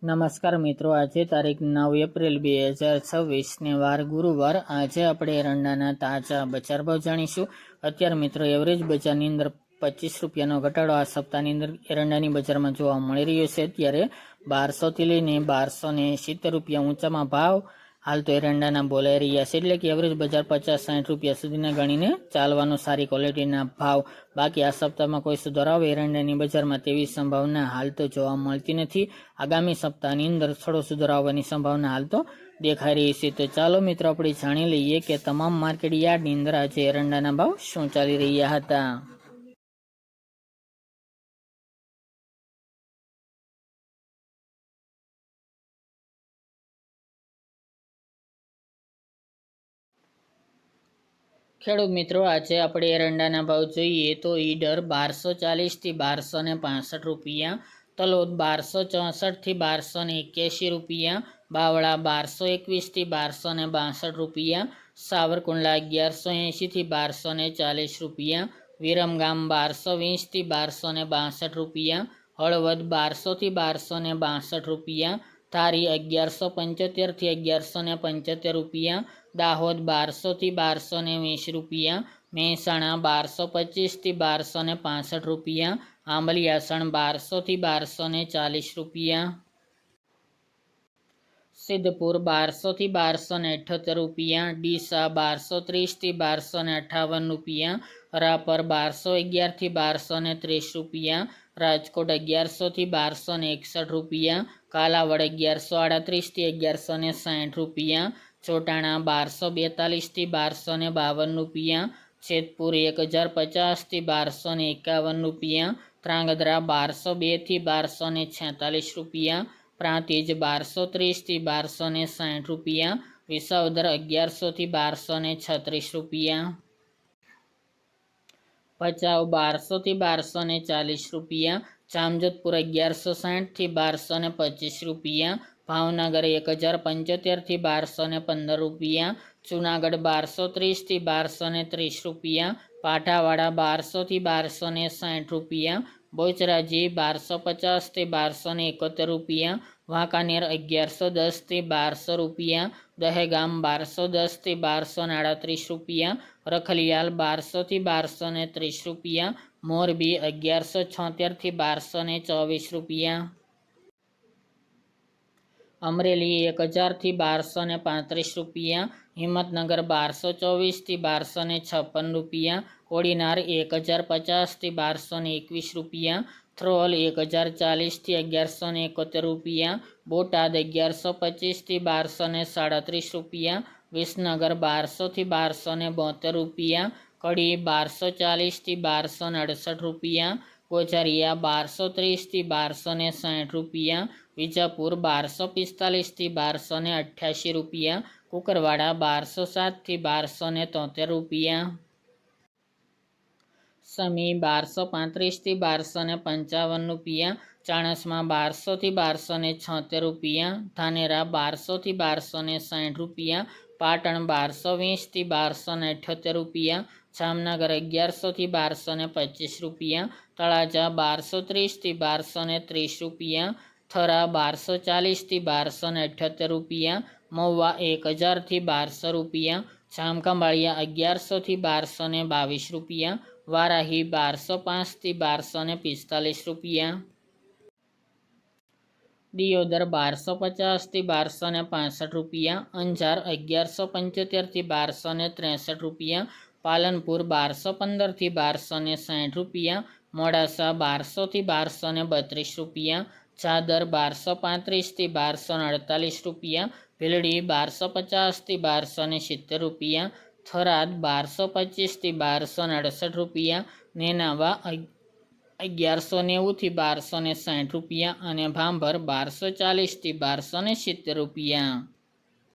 નમસ્કાર મિત્રો, આજે તારીખ 9 એપ્રિલ 2026 ને વાર ગુરુવાર। આજે આપણે એરંડાના તાજા બજાર ભાવ જાણીશું। અત્યારે મિત્રો એવરેજ બજારની અંદર 25 રૂપિયાનો ઘટાડો આ સપ્તાહની અંદર એરંડાની બજારમાં જોવા મળી રહ્યો છે। અત્યારે 1200 થી લઈને 1270 રૂપિયા ઊંચામાં ભાવ હાલ તો એરંડાના બોલાઈ રહ્યા છે, એટલે કે એવરેજ બજાર 50-60 રૂપિયા સુધીના ગણીને ચાલવાનો સારી ક્વોલિટીના ભાવ। બાકી આ સપ્તાહમાં કોઈ સુધારો એરંડાની બજારમાં તેવી સંભાવના હાલ તો જોવા મળતી નથી। આગામી સપ્તાહની અંદર થોડો સુધારો આવવાની સંભાવના હાલ તો દેખાઈ રહી છે। તો ચાલો મિત્રો આપણે જાણી લઈએ કે તમામ માર્કેટ યાર્ડની અંદર આજે એરંડાના ભાવ શું ચાલી રહ્યા હતા। ખેડૂત મિત્રો, આજે આપણે એરંડાના ભાવ જોઈએ તો ઈડર 1240 થી 1265 રૂપિયા, તલોદ 1264 થી 1281 રૂપિયા, બાવળા 1221 થી 1262 રૂપિયા, સાવરકુંડલા 1180 થી 1240 રૂપિયા, વિરમગામ 1220 થી 1262 રૂપિયા, હળવદ 1200 થી 1262 રૂપિયા, ધારી 1175 થી 1175 રૂપિયા, દાહોદ 1200 થી 1220 રૂપિયા, મહેસાણા 1225 થી 1265 રૂપિયા, આંબલિયાસણ 1200 થી 1240 રૂપિયા, સિદ્ધપુર 1200 થી 1278 રૂપિયા, ડીસા 1230 થી 1258 રૂપિયા, રાપર 1211 થી 1230 રૂપિયા, રાજકોટ 1100 થી 1261 રૂપિયા, કાલાવડ 1138 થી 1160 રૂપિયા, ચોટાણા 1242 થી 1252 રૂપિયા, જેતપુર 1050 થી 1251 રૂપિયા, ધ્રાંગધ્રા 1202 થી 1246 રૂપિયા, પ્રાંતિજ 1230 થી 1260 રૂપિયા, વિસાવદર 1100 થી 1236 રૂપિયા, ભચાઉ 1200 થી 1240 રૂપિયા, જામજોધપુર 1160 થી 1225 રૂપિયા, ભાવનગર 1075 થી 1215 રૂપિયા, જુનાગઢ 1230 થી 1230 રૂપિયા, પાઠાવાડા 1200 થી 1260 રૂપિયા, બોચરાજી 1250 થી 1271 રૂપિયા, વાંકાનેર 1110 થી 1200 રૂપિયા, દહેગામ 1210 થી 1237 રૂપિયા, રખલિયાલ 1200 થી 1230 રૂપિયા, મોરબી 1176 થી 1224 રૂપિયા, અમરેલી 1000 થી 1235 રૂપિયા, હિંમતનગર 1224 થી 1256 રૂપિયા, કોડીનાર 1050 થી 1221 રૂપિયા, થ્રોલ 1040 થી 1171 રૂપિયા, બોટાદ 1125 થી 1237 રૂપિયા, વિસનગર 1200 થી 1272 રૂપિયા, કડી 1240 થી 1268 રૂપિયા, ગોઝારિયા 1230 થી 1260 રૂપિયા, વિજાપુર 1245 થી 1288 રૂપિયા, કુકરવાડા 1207 થી 1273 રૂપિયા, સમી 1235 થી 1255 રૂપિયા, ચાણસમા 1200 થી 1276 રૂપિયા, ધાનેરા 1200 થી 1260 રૂપિયા, પાટણ 1220 થી 1278 રૂપિયા, જામનગર 1100 થી 1225 રૂપિયા, તળાજા 1230 થી 1230 રૂપિયા, થરા 1240 થી 1278 રૂપિયા, મહુવા 1000 થી 1200 રૂપિયા, જામખંભાળિયા 1100 થી 1222 રૂપિયા, વારાહી 1205 થી 1245 રૂપિયા, દિયોદર 1250 થી 1265 રૂપિયા, અંજાર 1175 થી 1263 રૂપિયા, પાલનપુર 1215 થી 1260 રૂપિયા, મોડાસા 1200 થી 1232 રૂપિયા, ચાદર 1235 થી 1248 રૂપિયા, ભીલડી 1250 થી 1270 રૂપિયા, થરાદ 1225 થી 1268 રૂપિયા, નેનાવા 1190 થી 1260 રૂપિયા અને ભાંભર 1240 થી 1270 રૂપિયા।